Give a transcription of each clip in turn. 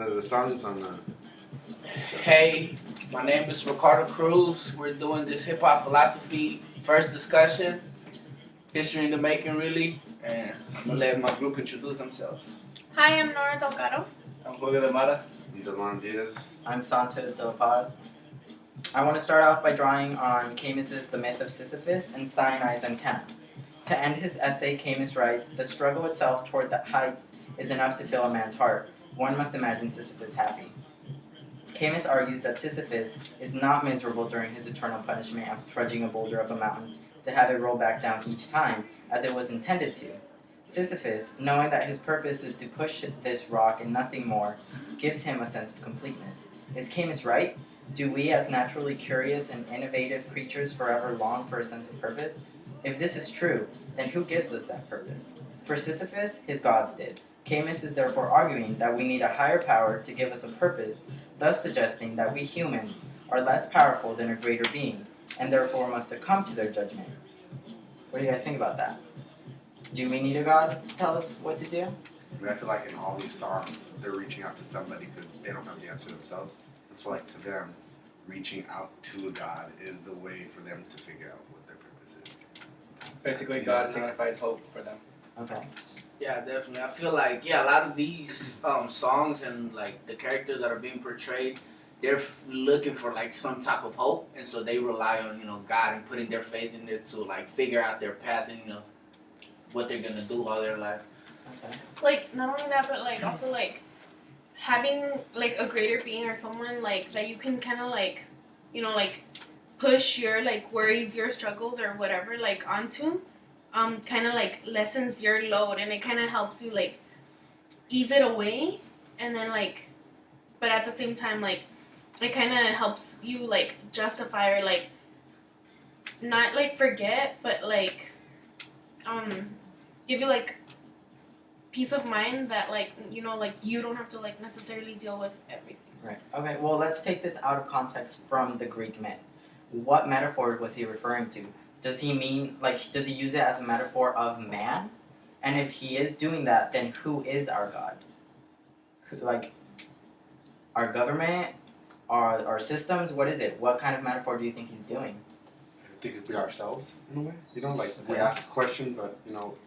of the songs on the. Hey, my name is Ricardo Cruz. We're doing this hip hop philosophy first discussion, history in the making, really. And I'm gonna let my group introduce themselves. Hi, I'm Nora Delgado. I'm Julio Demara. Delan Diaz. I'm Santos De La Paz. I want to start off by drawing on Camus's The Myth of Sisyphus and Sinai's antenna. To end his essay, Camus writes, "The struggle itself toward the heights is enough to fill a man's heart. One must imagine Sisyphus happy." Camus argues that Sisyphus is not miserable during his eternal punishment of trudging a boulder up a mountain to have it roll back down each time, as it was intended to. Sisyphus, knowing that his purpose is to push this rock and nothing more, gives him a sense of completeness. Is Camus right? Do we, as naturally curious and innovative creatures, forever long for a sense of purpose? If this is true, then who gives us that purpose? For Sisyphus, his gods did. Camus is therefore arguing that we need a higher power to give us a purpose, thus suggesting that we humans are less powerful than a greater being, and therefore must succumb to their judgment. What do you guys think about that? Do we need a god to tell us what to do? I mean, I feel like in all these songs, they're reaching out to somebody because they don't have the answer themselves. And so, like, to them, reaching out to a god is the way for them to figure out what their purpose is. Basically, God signifies hope for them. Okay. Yeah, definitely. I feel like a lot of these songs and like the characters that are being portrayed, they're looking for like some type of hope, and so they rely on God and putting their faith in it to like figure out their path and what they're gonna do all their life. Okay. Like, not only that, but like also like having like a greater being or someone like that you can kind of like, like push your like worries, your struggles or whatever like onto, kind of like lessens your load, and it kind of helps you like ease it away, and then like, but at the same time like it kind of helps you like justify or like not like forget, but like give you like peace of mind that like like you don't have to like necessarily deal with everything. Right. Okay, well, let's take this out of context from the Greek myth. What metaphor was he referring to? Does he mean, does he use it as a metaphor of man? And if he is doing that, then who is our God? Our government? Our systems? What is it? What kind of metaphor do you think he's doing? I think it'd be ourselves, in a way. Like, we Okay. ask a question, but,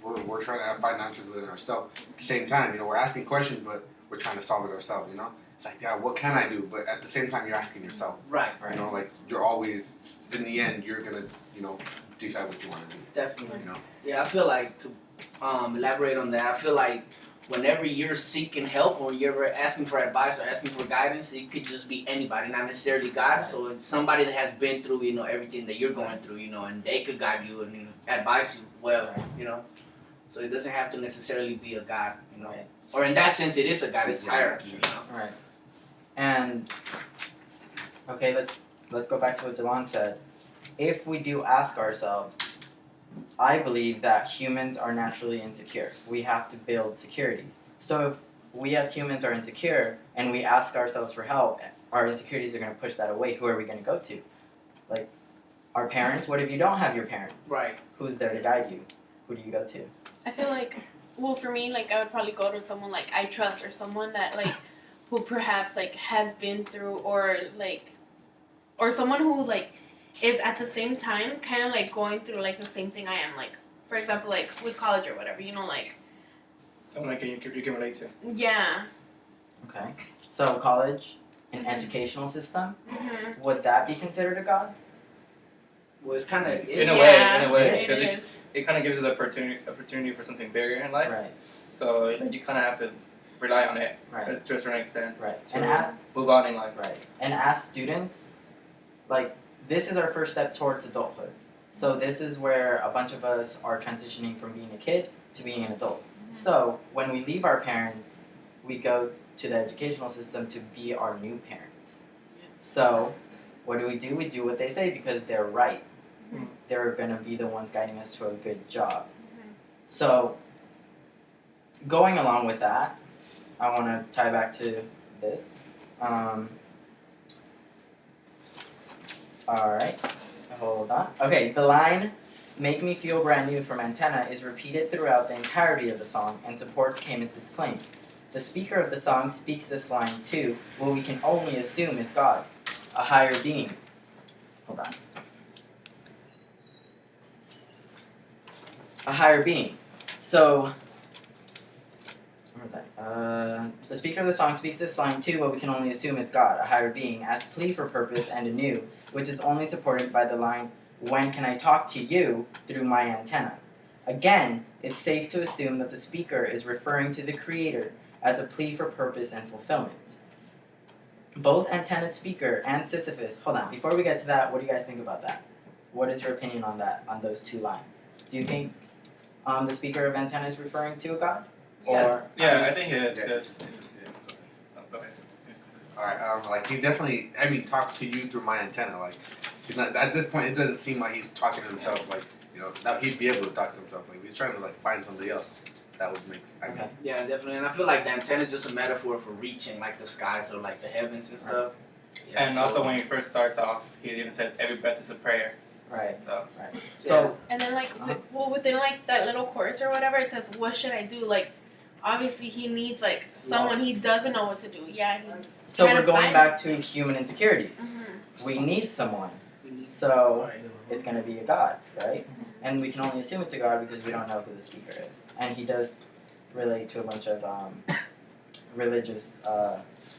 we're trying to find answers within ourselves. At the same time, we're asking questions, but we're trying to solve it ourselves, It's like, yeah, what can I do? But at the same time, you're asking yourself. Right. Right. You're always, in the end, you're going to, decide what you want to do. Definitely. Yeah, I feel like to elaborate on that, I feel like whenever you're seeking help or you're asking for advice or asking for guidance, it could just be anybody, not necessarily God. Right. So it's somebody that has been through, everything that you're going through, and they could guide you and advise you well, So it doesn't have to necessarily be a God, Right. Or in that sense, it is a God. It's hierarchy, Right. And, okay, let's go back to what Delan said. If we do ask ourselves, I believe that humans are naturally insecure. We have to build securities. So if we as humans are insecure and we ask ourselves for help, our insecurities are going to push that away. Who are we going to go to? Like, our parents? What if you don't have your parents? Right. Who's there to guide you? Who do you go to? I feel like, well, for me, like I would probably go to someone like I trust, or someone that like who perhaps like has been through, or someone who like is at the same time kind of like going through like the same thing I am, like for example like with college or whatever, like Someone like you can relate to. yeah. Okay. So college, an educational system, Mm-hmm. would that be considered a god? Well, it's kind of In a way, it because is. it kind of gives you the opportunity for something bigger in life. Right. So you kind of have to rely on it Right. to a certain extent Right. to move on in life. Right. And as students, this is our first step towards adulthood. So this is where a bunch of us are transitioning from being a kid to being an adult. So when we leave our parents, we go to the educational system to be our new parent. So what do? We do what they say because they're right. Mhm. They're going to be the ones guiding us to a good job. So going along with that, I want to tie back to this. Alright, hold on. Okay, the line, "Make me feel brand new" from Antenna is repeated throughout the entirety of the song and supports Camus's claim. The speaker of the song speaks this line to what we can only assume is God, a higher being. Hold on. A higher being. So, where was that? The speaker of the song speaks this line to what we can only assume is God, a higher being, as plea for purpose and anew, which is only supported by the line, when can I talk to you through my antenna? Again, it's safe to assume that the speaker is referring to the creator as a plea for purpose and fulfillment. Both antenna speaker and Sisyphus, hold on, before we get to that, what do you guys think about that? What is your opinion on that, on those two lines? Do you think the speaker of antenna is referring to a God? Yeah. Or, Yeah, I think it is. Yeah. 'Cause- oh, go ahead. Alright, like he definitely, I mean, talk to you through my antenna. Like, he's not, at this point, it doesn't seem like he's talking to himself. Like, you know, that he'd be able to talk to himself. Like, he's trying to like find somebody else. That would make. I mean, Okay. Yeah, definitely. And I feel like the antenna is just a metaphor for reaching like the skies or like the heavens and stuff. Yeah, And also when he first starts off, he even says every breath is a prayer. right, So right. So, And then like within like that little chorus or whatever, it says, "What should I do?" Like, obviously he needs like someone he doesn't know what to do. Yeah, he's so trying we're to going find back to human insecurities. Mhm. We need someone. we need- So it's going to be a God, right? And we can only assume it's a God because we don't know who the speaker is. And he does relate to a bunch of religious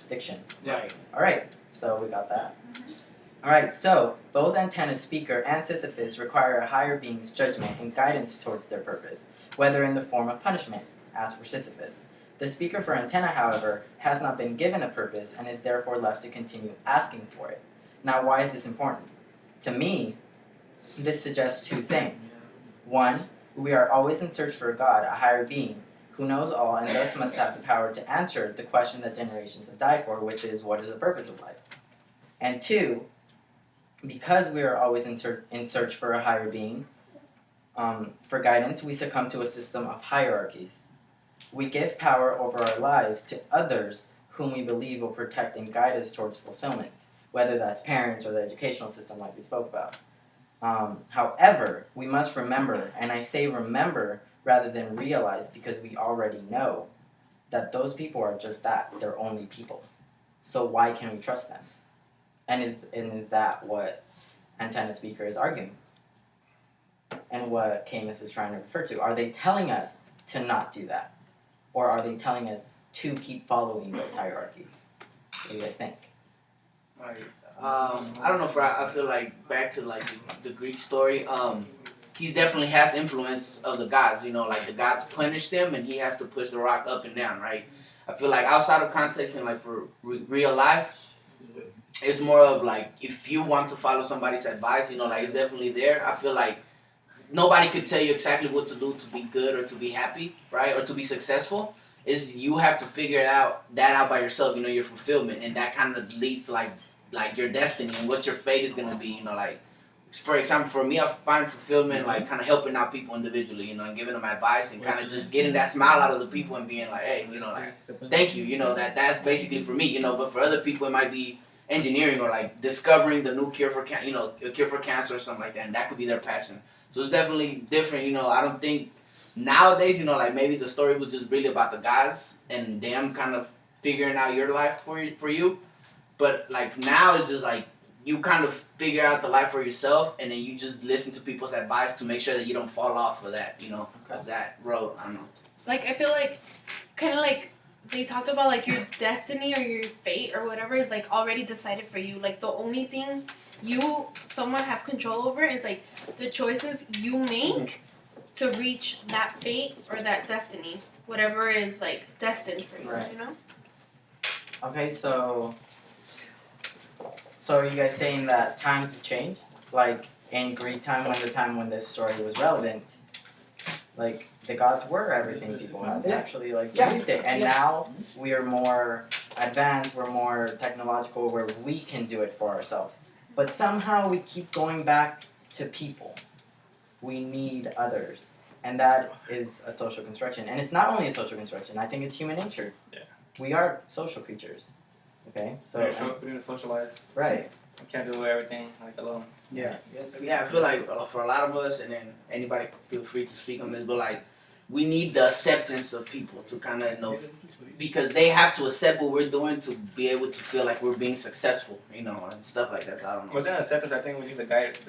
diction. yeah. All right, so we got that. All right, so both antenna speaker and Sisyphus require a higher being's judgment and guidance towards their purpose, whether in the form of punishment, as for Sisyphus. The speaker for antenna, however, has not been given a purpose and is therefore left to continue asking for it. Now, why is this important? To me, this suggests two things. One, we are always in search for a God, a higher being, who knows all and thus must have the power to answer the question that generations have died for, which is, what is the purpose of life? And two, because we are always in search for a higher being, for guidance, we succumb to a system of hierarchies. We give power over our lives to others whom we believe will protect and guide us towards fulfillment, whether that's parents or the educational system like we spoke about. However, we must remember, and I say remember rather than realize because we already know, that those people are just that, they're only people. So why can we trust them? And is that what antenna speaker is arguing? And what Camus is trying to refer to? Are they telling us to not do that? Or are they telling us to keep following those hierarchies? What do you guys think? Right. I don't know if I feel like back to like the Greek story. He's definitely has influence of the gods. You know, like the gods punish them, and he has to push the rock up and down. Right. I feel like outside of context and like for real life, it's more of like if you want to follow somebody's advice, you know, like it's definitely there. I feel like nobody could tell you exactly what to do to be good or to be happy, right, or to be successful. Is you have to figure that out by yourself. You know, your fulfillment, and that kind of leads to like your destiny and what your fate is gonna be. You know, like for example, for me, I find fulfillment like kind of helping out people individually. You know, and giving them advice and kind of just getting that smile out of the people and being like, hey, you know, like thank you. You know, that's basically for me. You know, but for other people, it might be engineering or like discovering the new cure for a cure for cancer or something like that, and that could be their passion. So it's definitely different. You know, I don't think nowadays, you know, like maybe the story was just really about the gods and them kind of figuring out your life for you. But like now it's just like you kind of figure out the life for yourself, and then you just listen to people's advice to make sure that you don't fall off of that, you know, of that road. I don't know. Like, I feel like, kind of like, they talked about, like, your destiny or your fate or whatever is, like, already decided for you. Like, the only thing you somewhat have control over is, like, the choices you make to reach that fate or that destiny. Whatever is, like, destined for you, Right. you know? Okay, so are you guys saying that times have changed? Like, in Greek time, when this story was relevant, like, the gods were everything people had. They actually, like, believed it. And now we are more advanced, we're more technological, where we can do it for ourselves. But somehow we keep going back to people. We need others. And that is a social construction. And it's not only a social construction, I think it's human nature. Yeah. We are social creatures. Okay? So, we need to socialize. right. We can't do everything like alone. Yeah, I feel like for a lot of us, and then anybody feel free to speak on this, but like we need the acceptance of people to kind of because they have to accept what we're doing to be able to feel like we're being successful, and stuff like that. So I don't know. Within acceptance, I think we need the guidance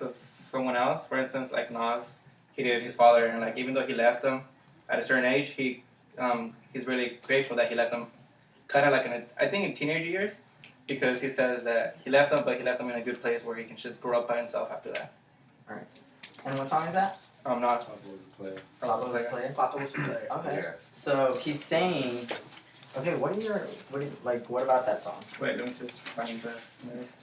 of someone else. For instance, like Nas, he did his father, and like even though he left him at a certain age, he's really grateful that he left him, kind of like in teenage years, because he says that he left him, but he left him in a good place where he can just grow up by himself after that. All right. And what song is that? Nas. Pablo was a player. Papa was a player. Okay. Yeah. So he's saying, okay, what about that song? Wait, let me just find the lyrics.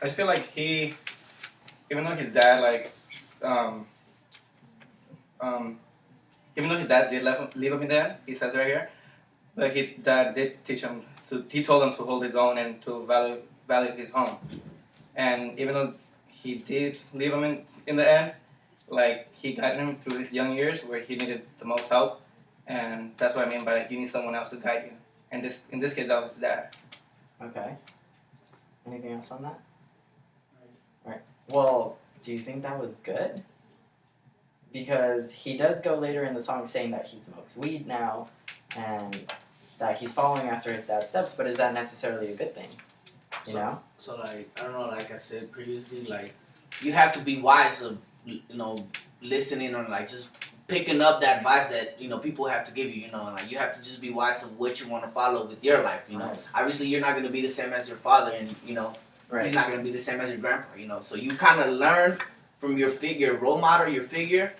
I just feel like even though his dad even though his dad did leave him in there, he says right here, but his dad did teach him he told him to hold his own and to value his home. And even though he did leave him in the end, like he guided him through his young years where he needed the most help, and that's what I mean by like, you need someone else to guide you. And in this case, that was his dad. Okay. Anything else on that? Right. Well, do you think that was good? Because he does go later in the song saying that he smokes weed now and that he's following after his dad's steps, but is that necessarily a good thing? You know? So like, I don't know, like I said previously, like you have to be wise of, listening or like just picking up that advice that, people have to give you, and like you have to just be wise of what you want to follow with your life, Right. Obviously you're not going to be the same as your father, and, Right. he's not going to be the same as your grandpa, so you kind of learn from your role model, your figure,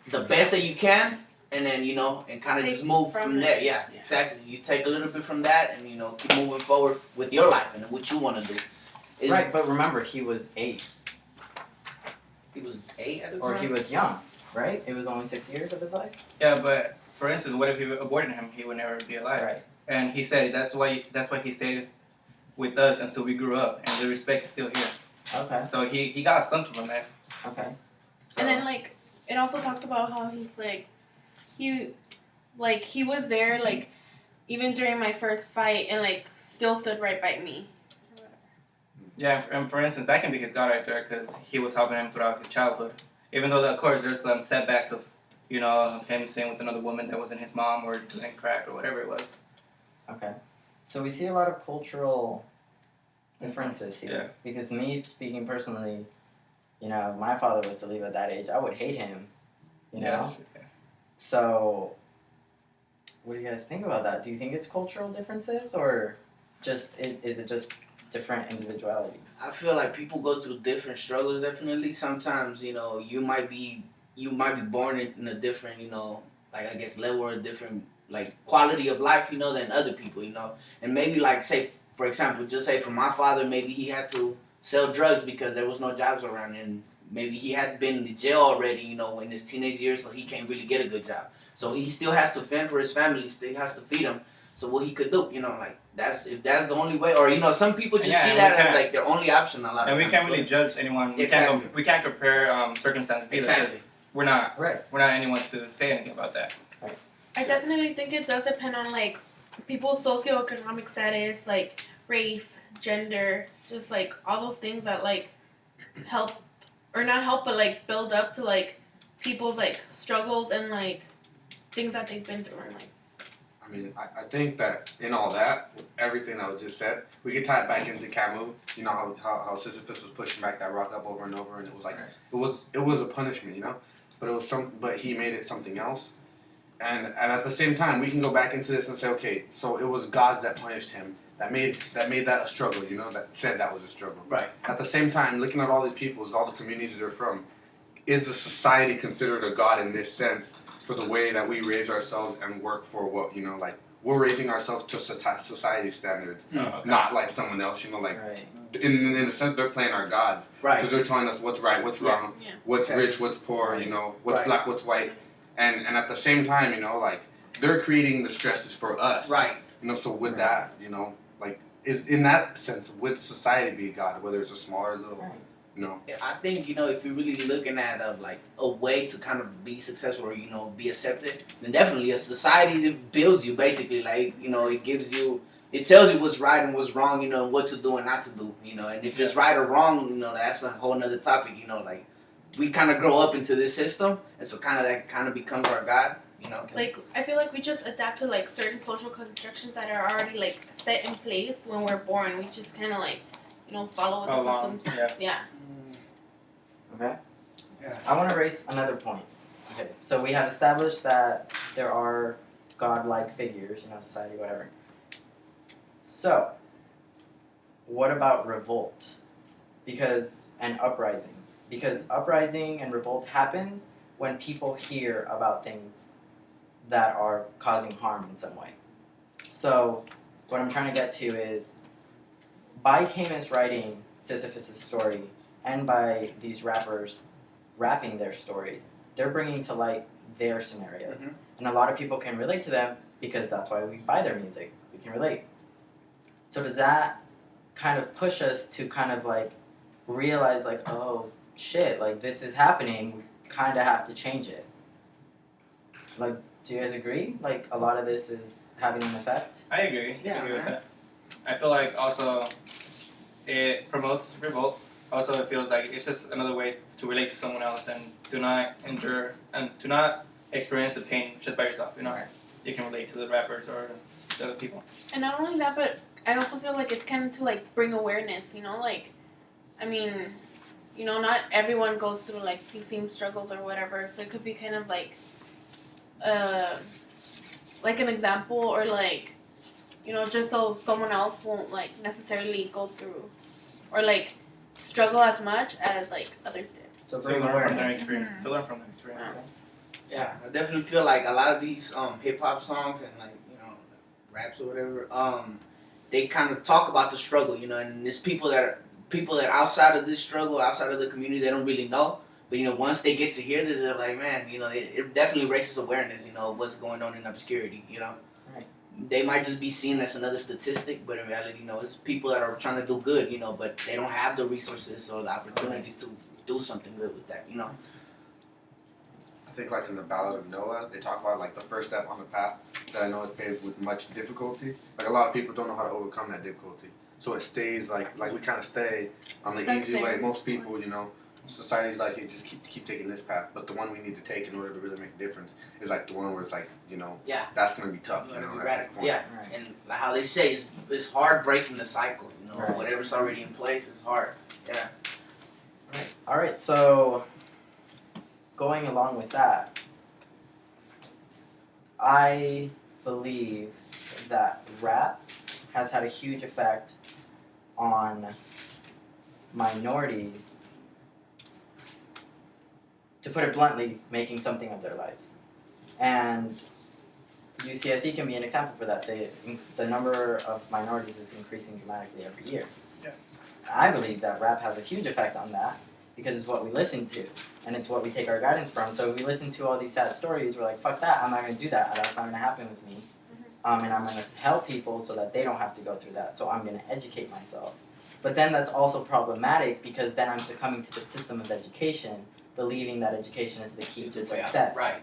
the best that you can, and then, and kind of Take just move from from it. there. Yeah, exactly. You take a little bit from that and, keep moving forward with your life and what you want to do. Right, but remember, he was 8. He was 8 at the Or time? he was young, right? It was only 6 years of his life? Yeah, but for instance, what if he aborted him? He would never be alive. Right. And he said that's why he stayed with us until we grew up, and the respect is still here. Okay. So he got something from that. Okay. So, And then like it also talks about how he's like he was there like even during my first fight and like still stood right by me. Yeah, and for instance, that can be his God right there, because he was helping him throughout his childhood. Even though, of course, there's some setbacks of, him staying with another woman that wasn't his mom or doing crack or whatever it was. okay. So we see a lot of cultural differences here. Yeah. Because me, speaking personally, if my father was to leave at that age, I would hate him. You know? that's true, yeah. So, what do you guys think about that? Do you think it's cultural differences, or is it just different individualities? I feel like people go through different struggles. Definitely, sometimes you might be born in a different like I guess level or a different like quality of life than other people and maybe like say for example just say for my father, maybe he had to sell drugs because there was no jobs around, and maybe he had been in jail already in his teenage years, so he can't really get a good job, so he still has to fend for his family, still has to feed them. So what he could do, like if that's the only way, or some people just see that as like their only option a lot of And times. we can't really judge anyone. Exactly. We can't compare circumstances either. Exactly. We're not Right. anyone to say anything about that. I definitely think it does depend on like people's socioeconomic status, like race, gender, just like all those things that like help or not help but like build up to like people's like struggles and like things that they've been through in life. I mean, I think that in all that, with everything that was just said, we could tie it back into Camus. You know how Sisyphus was pushing back that rock up over and over, and it was like it was a punishment, but it was but he made it something else. And at the same time, we can go back into this and say, okay, so it was God that punished him, that made that a struggle, that said that was a struggle. Right. At the same time, looking at all these peoples, all the communities they're from, is a society considered a God in this sense? For the way that we raise ourselves and work for what, like we're raising ourselves to society standards, not like someone else, like Right. in a sense they're playing our gods. Right. Because they're telling us what's right, what's wrong, Yeah. what's Okay. rich, what's poor, what's Right. black, what's white. And at the same time, like they're creating the stresses for us. Right. So with that, like in that sense, would society be God, whether it's a smaller little, Right. I think if you're really looking at like a way to kind of be successful or be accepted, then definitely a society that builds you basically. Like it gives you it tells you what's right and what's wrong, you know, and what to do and not to do, you know. And if it's right or wrong, you know, that's a whole nother topic, you know. Like, we kind of grow up into this system, and so that kind of becomes our God, you know. Like, I feel like we just adapt to like certain social constructions that are already like set in place when we're born. We just kind of like, you know, follow what the systems. Yeah. Okay. Yeah. I want to raise another point. Okay, so we have established that there are godlike figures, you know, society, whatever. So, what about revolt? And uprising. Because uprising and revolt happens when people hear about things that are causing harm in some way. So, what I'm trying to get to is, by Camus writing Sisyphus' story, and by these rappers rapping their stories, they're bringing to light their scenarios. Mhm. And a lot of people can relate to them because that's why we buy their music. We can relate. So does that kind of push us to kind of like realize like, oh shit, like this is happening, we kind of have to change it? Like, do you guys agree? Like a lot of this is having an effect? I agree. Yeah, I agree with man. that. I feel like also it promotes revolt. Also, it feels like it's just another way to relate to someone else and do not endure and do not experience the pain just by yourself. You know, you can relate to the rappers or the other people. And not only that, but I also feel like it's kind of to like bring awareness, you know, like, I mean, you know, not everyone goes through like these same struggles or whatever, so it could be kind of like an example, or like, you know, just so someone else won't like necessarily go through or like struggle as much as like others did. So To bring learn from their awareness. experience. To learn from their experience. Yeah, I definitely feel like a lot of these hip hop songs and like, you know, raps or whatever, they kind of talk about the struggle, you know, and there's people that outside of this struggle, outside of the community, they don't really know. But you know, once they get to hear this, they're like, man, you know, it definitely raises awareness, you know, of what's going on in obscurity, you know. Right. They might just be seen as another statistic, but in reality, you know, it's people that are trying to do good, you know, but they don't have the resources or the opportunities to do something good with that, you know. I think like in the Ballad of Noah, they talk about like the first step on the path that I know is paved with much difficulty. Like a lot of people don't know how to overcome that difficulty, so it stays like we kind of stay on the Stuck easy there. way. Most people, you know, society's like, hey, just keep taking this path, but the one we need to take in order to really make a difference is like the one where it's like, you know, Yeah. that's gonna be tough, you Gonna know, be at radical. this point. Yeah, Right. and like how they say, it's hard breaking the cycle, you know, Right. whatever's already in place is hard. Yeah. Right. All right. So, going along with that, I believe that rap has had a huge effect on minorities, to put it bluntly, making something of their lives. And UCSC can be an example for that. The number of minorities is increasing dramatically every year. Yeah. I believe that rap has a huge effect on that because it's what we listen to and it's what we take our guidance from. So if we listen to all these sad stories, we're like, fuck that, I'm not going to do that. That's not going to happen with me. And I'm going to help people so that they don't have to go through that. So I'm going to educate myself. But then that's also problematic because then I'm succumbing to the system of education, believing that education is the key to success. Right.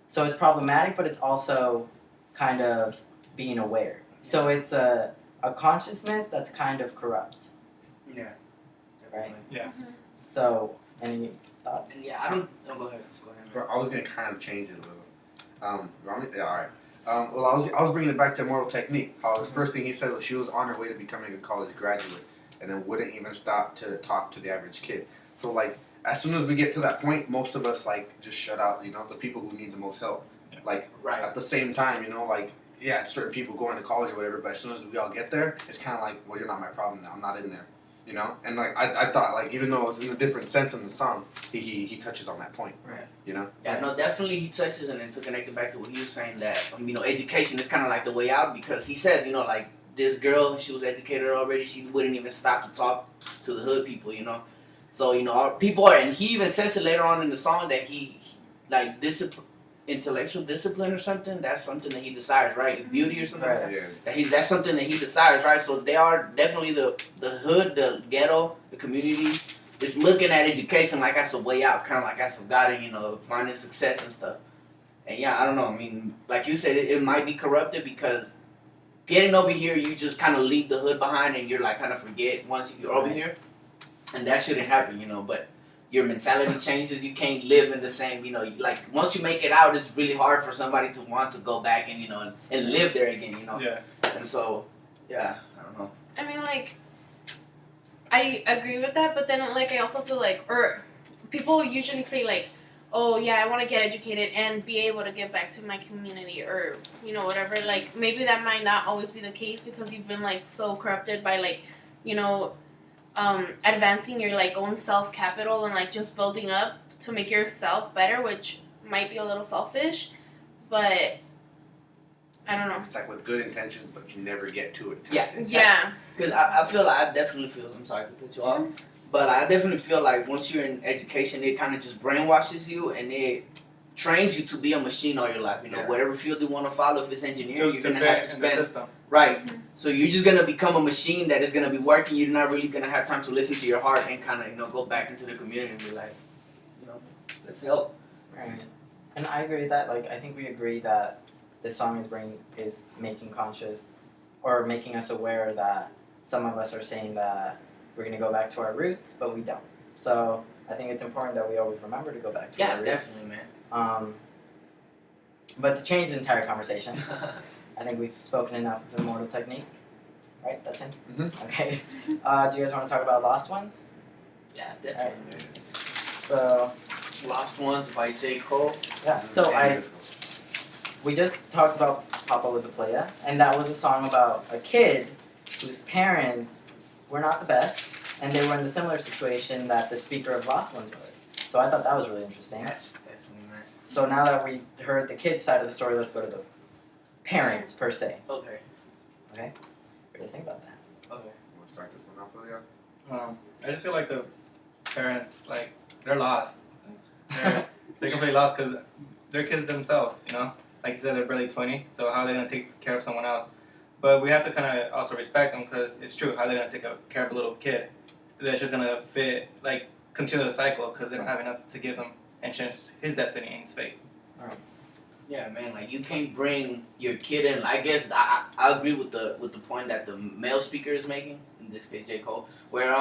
So it's problematic, but it's also kind of being aware. So it's a consciousness that's kind of corrupt. Yeah. Right. Yeah. So, any thoughts? Yeah, I don't. No, go ahead. Go ahead. But I was gonna kind of change it a little. Yeah, all right. Well, I was bringing it back to Immortal Technique. How the first thing he said was she was on her way to becoming a college graduate, and then wouldn't even stop to talk to the average kid. So like, as soon as we get to that point, most of us like just shut out. You know, the people who need the most help. Yeah. Like Right. at the same time, you know, like yeah, certain people going to college or whatever. But as soon as we all get there, it's kind of like, well, you're not my problem now. I'm not in there. You know, and like I thought, like even though it's in a different sense in the song, he touches on that point. Right. You know. Yeah, no, definitely he touches, and then to connect it back to what he was saying, that you know, education is kind of like the way out, because he says, you know, like this girl, she was educated already, she wouldn't even stop to talk to the hood people, you know. So you know, our people are, and he even says it later on in the song that he like intellectual discipline or something. That's something that he desires, right? Beauty or something. Right. Yeah. That's something that he desires, right? So they are definitely the hood, the ghetto, the community is looking at education like that's a way out, kind of like that's a guiding, you know, finding success and stuff. And yeah, I don't know. I mean, like you said, it might be corrupted because getting over here, you just kind of leave the hood behind and you're like kind of forget once you're over here, and that shouldn't happen, you know. But your mentality changes. You can't live in the same, you know. Like once you make it out, it's really hard for somebody to want to go back and and live there again, you know. Yeah. And so, yeah, I don't know. I mean, like, I agree with that, but then, like, I also feel like, or people usually say, like, oh, yeah, I want to get educated and be able to give back to my community or, you know, whatever. Like, maybe that might not always be the case because you've been, like, so corrupted by, like, you know, advancing your, like, own self-capital and, like, just building up to make yourself better, which might be a little selfish, but I don't know. It's like with good intentions, but you never get to it. Yeah, exactly. Yeah. Because I definitely feel, I'm sorry to cut you off, but I definitely feel like once you're in education, it kind of just brainwashes you and it trains you to be a machine all your life. You know, Yeah. whatever field you want to follow, if it's engineering, you're To going to have fit to in the spend. system. Right. So you're just going to become a machine that is going to be working. You're not really going to have time to listen to your heart and kind of, you know, go back into the community and be like, you know, let's help. Right. And I agree with that. Like, I think we agree that this song is making conscious or making us aware that some of us are saying that we're going to go back to our roots, but we don't. So I think it's important that we always remember to go back to our Yeah, roots. definitely, man. But to change the entire conversation, I think we've spoken enough of Immortal Technique. Right? That's it? Mm-hmm. Okay. Do you guys want to talk about Lost Ones? Yeah, definitely. So, Lost Ones by J. Cole. yeah. So we just talked about Papa Was a Playa, and that was a song about a kid whose parents were not the best, and they were in the similar situation that the speaker of Lost Ones was. So I thought that was really interesting. Yes, definitely, man. So now that we heard the kid's side of the story, let's go to the parents per se. Okay. What do you guys think about that? Okay. We'll start this one off with you. I just feel like the parents, like, they're lost. They're completely lost because they're kids themselves, you know? Like you said, they're barely 20, so how are they going to take care of someone else? But we have to kind of also respect them because it's true. How are they going to take care of a little kid that's just going to fit, like, continue the cycle because they don't have enough to give him and change his destiny and his fate. Yeah, man. Like you can't bring your kid in. I guess I agree with the point that the male speaker is making. In this case, J. Cole, where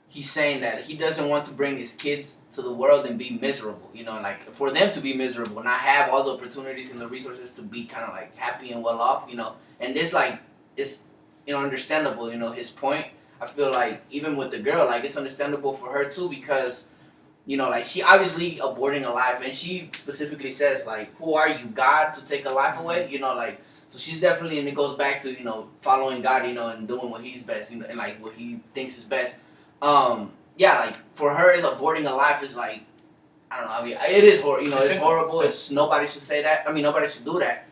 he's saying that he doesn't want to bring his kids to the world and be miserable. You know, like for them to be miserable, not have all the opportunities and the resources to be kind of like happy and well off. You know, and this like it's understandable. You know, his point. I feel like even with the girl, like it's understandable for her too because. You know, like she obviously aborting a life, and she specifically says, like, "Who are you, God, to take a life away?" You know, like, so she's definitely, and it goes back to following God, and doing what He's best, and like what He thinks is best. Yeah, like for her, aborting a life is like, I don't know. I mean, it is horrible. It's horrible. It's nobody should say that. I mean, nobody should do that.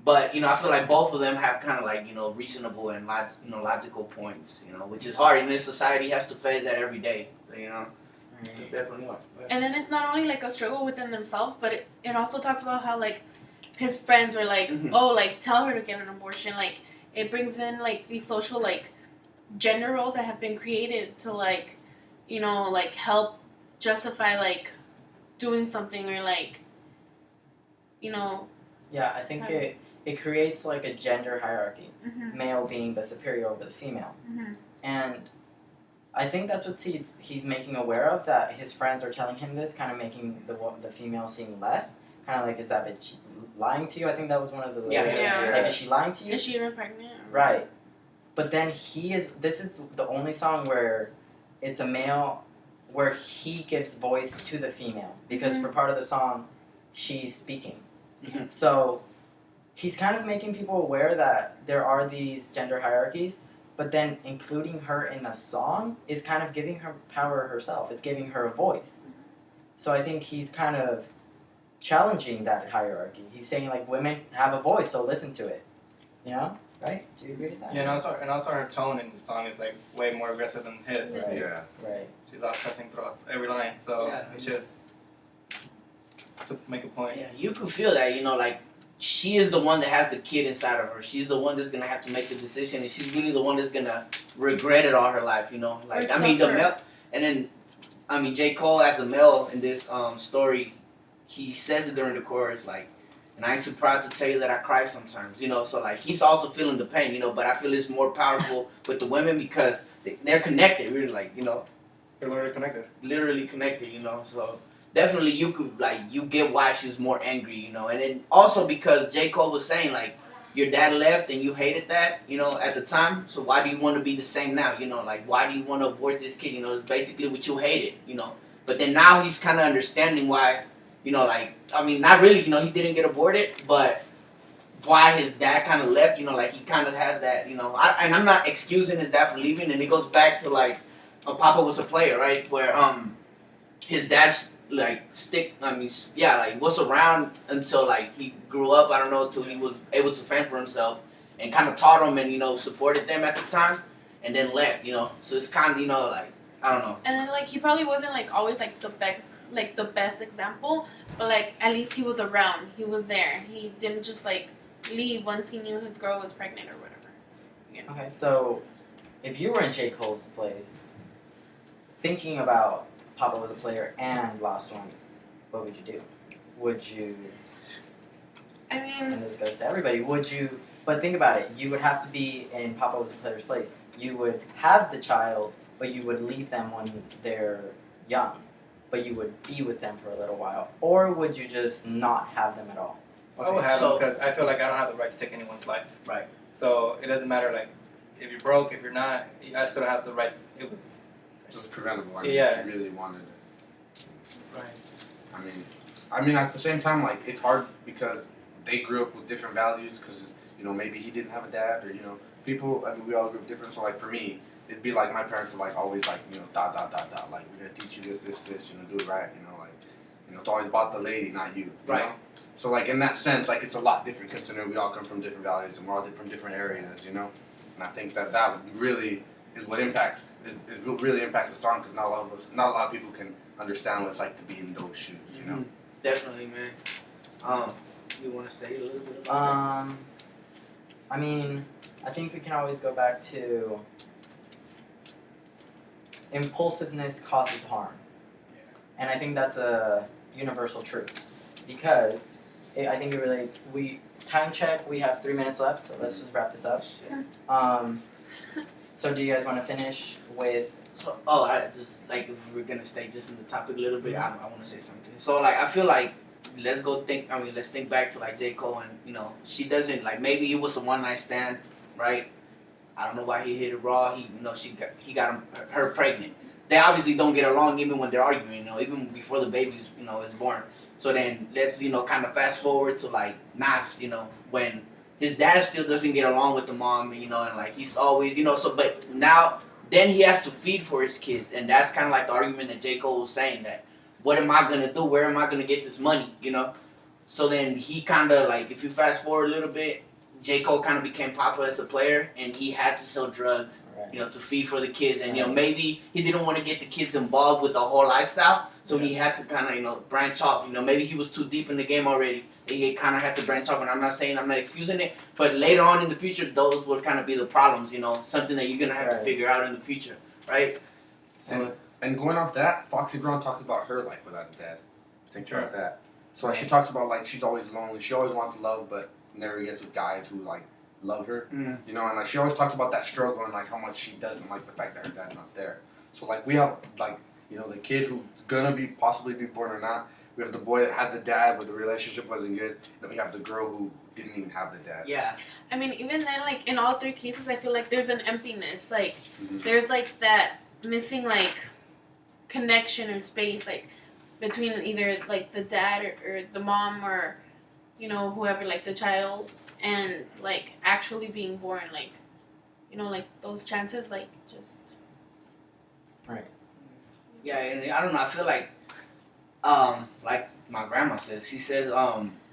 But I feel like both of them have kind of like reasonable and logical points. Which is hard. And society has to face that every day. It's definitely hard. And then it's not only like a struggle within themselves, but it also talks about how like his friends are like, oh, like tell her to get an abortion. Like it brings in like these social like gender roles that have been created to like, like help justify like doing something or like, Yeah, I think it creates like a gender hierarchy, male being the superior over the female, and I think that's what he's making aware of, that his friends are telling him this, kind of making the female seem less. Kind of like, is that bitch lying to you? I think that was one of the lyrics. Yeah. Like, is she lying to you? Is she even pregnant? Right. But then this is the only song where it's a male, where he gives voice to the female. Because for part of the song, she's speaking. So he's kind of making people aware that there are these gender hierarchies, but then including her in a song is kind of giving her power herself. It's giving her a voice. So I think he's kind of challenging that hierarchy. He's saying like, women have a voice, so listen to it. Right? Do you agree with that? Yeah, and also her tone in the song is like way more aggressive than his. Right. Yeah. Right. She's all cussing throughout every line, so it's just to make a point. Yeah, you could feel that, like she is the one that has the kid inside of her. She's the one that's gonna have to make the decision, and she's really the one that's gonna regret it all her life. Like Or I mean the suffer. male, and then J. Cole as a male in this story, he says it during the chorus, like, and I ain't too proud to tell you that I cry sometimes, you know. So like he's also feeling the pain, you know. But I feel it's more powerful with the women because they're connected, really, like, you know. They're literally connected. Literally connected, you know. So definitely you could you get why she's more angry, you know. And then also because J. Cole was saying like your dad left and you hated that, you know, at the time. So why do you want to be the same now, you know? Like why do you want to abort this kid? You know, it's basically what you hated, you know. But then now he's kind of understanding why, you know, like I mean, not really, you know, he didn't get aborted, but why his dad kind of left, you know, like he kind of has that, you know. And I'm not excusing his dad for leaving, and it goes back to like Papa was a player, right? Where his dad's like was around until like he grew up. I don't know, till he was able to fend for himself and kind of taught him and, you know, supported them at the time, and then left, you know. So it's kind of, you know, like I don't know. And then like he probably wasn't like always like the best example, but like at least he was around. He was there. He didn't just like leave once he knew his girl was pregnant or whatever. You know? Okay, so if you were in J. Cole's place, thinking about Papa Was a Player and Lost Ones, what would you do? Would you, I mean, and this goes to everybody, would you, but think about it, you would have to be in Papa Was a Player's place. You would have the child, but you would leave them when they're young, but you would be with them for a little while. Or would you just not have them at all? I would have them because I feel like I don't have the right to take anyone's life. Right. So it doesn't matter like if you're broke, if you're not, I still have the right to, it was preventable. I mean, Yeah. if you really wanted it. Right. I mean, at the same time, like it's hard because they grew up with different values. Because you know, maybe he didn't have a dad, or you know, people. I mean, we all grew up different. So like for me, it'd be like my parents were like always like, you know, ... Like we're gonna teach you this, you know, do it right. You know, like, you know, it's always about the lady, not you. Right. Know? So like in that sense, like it's a lot different considering we all come from different values and we're all from different areas, you know. And I think that really is what impacts what really impacts the song because not a lot of people can understand what it's like to be in those shoes, you know. Definitely, man. You want to say a little bit about that? I mean, I think we can always go back to impulsiveness causes harm. And I think that's a universal truth because I think it relates. Time check, we have 3 minutes left, so let's just wrap this up. Sure. So do you guys want to finish with? So, I just like if we're gonna stay just in the topic a little bit, I want to say something. So like I feel like let's think back to like J. Cole and, you know, she doesn't like maybe it was a one night stand, right? I don't know why he hit it raw. He, you know, he got her pregnant. They obviously don't get along even when they're arguing, you know, even before the baby, you know, is born. So then let's, you know, kind of fast forward to like Nas, you know, when his dad still doesn't get along with the mom, you know, and like he's always, you know, so but now then he has to feed for his kids, and that's kind of like the argument that J. Cole was saying that what am I gonna do? Where am I gonna get this money? You know, so then he kind of like if you fast forward a little bit, J. Cole kind of became popular as a player, and he had to sell drugs, you know, to feed for the kids, and you know maybe he didn't want to get the kids involved with the whole lifestyle. So he had to kind of, you know, branch off. You know, maybe he was too deep in the game already. He kind of had to branch off, and I'm not excusing it, but later on in the future, those would kind of be the problems, you know, something that you're going to have to figure out in the future, right? So, and going off that, Foxy Brown talked about her life without a dad. Think about that. So like, she talks about, like, she's always lonely. She always wants love, but never gets with guys who, like, love her. Mm-hmm. You know, and, like, she always talks about that struggle and, like, how much she doesn't like the fact that her dad's not there. So, like, we have, like, you know, the kid who's gonna possibly be born or not. We have the boy that had the dad, but the relationship wasn't good. Then we have the girl who didn't even have the dad. Yeah. I mean, even then, like, in all 3 cases, I feel like there's an emptiness. Like, there's, like, that missing, like, connection or space, like, between either, like, the dad or the mom or, you know, whoever, like, the child, and, like, actually being born. Like, you know, like, those chances, like, just... Right. Yeah, and I don't know, I feel like my grandma says, she says,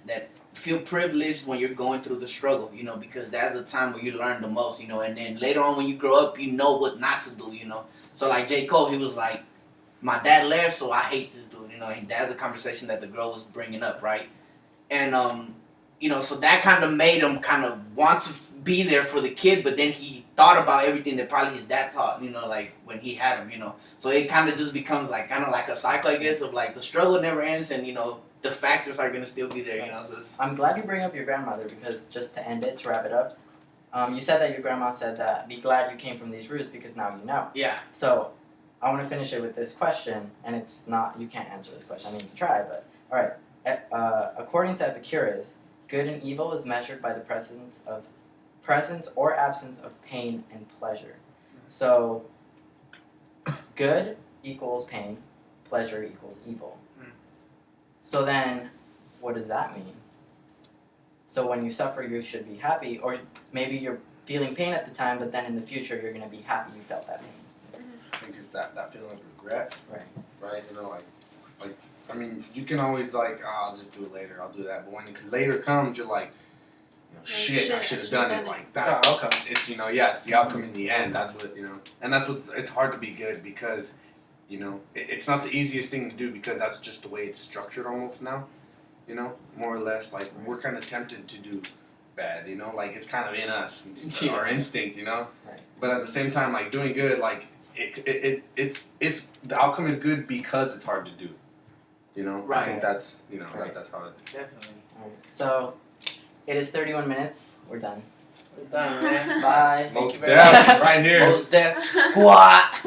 that feel privileged when you're going through the struggle, you know, because that's the time where you learn the most, you know, and then later on when you grow up, you know what not to do, you know. So like J. Cole, he was like, my dad left, so I hate this dude, you know, and that's a conversation that the girl was bringing up, right? And, you know, so that kind of made him kind of want to be there for the kid, but then he thought about everything that probably his dad taught, you know, like when he had him, you know. So it kind of just becomes like kind of like a cycle, I guess, of like the struggle never ends, and, you know, the factors are gonna still be there, you know. So I'm glad you bring up your grandmother because just to end it, to wrap it up, you said that your grandma said that be glad you came from these roots because now you know. yeah. So I want to finish it with this question, and it's not, you can't answer this question. I mean, you can try, but all right. According to Epicurus, good and evil is measured by the presence or absence of pain and pleasure. So good equals pain, pleasure equals evil. So then, what does that mean? So when you suffer, you should be happy, or maybe you're feeling pain at the time, but then in the future you're going to be happy you felt that pain. I think it's that feeling of regret. Right. Right? You know, like I mean, you can always like, oh, I'll just do it later. I'll do that. But when it later comes, you're like, shit, I should have done it. Like that. It's the outcome. It's it's the outcome in the end. That's what and that's what it's hard to be good because, it's not the easiest thing to do because that's just the way it's structured almost now. More or less, like we're kind of tempted to do bad. Like it's kind of in us, our instinct. Right. But at the same time, like doing good, like it's the outcome is good because it's hard to do. Right. I think that's Right. that's how it is. Definitely. All right. So it is 31 minutes. We're done. We're done, man. Bye. Thank you MosDef, very much. right here. MosDef squat.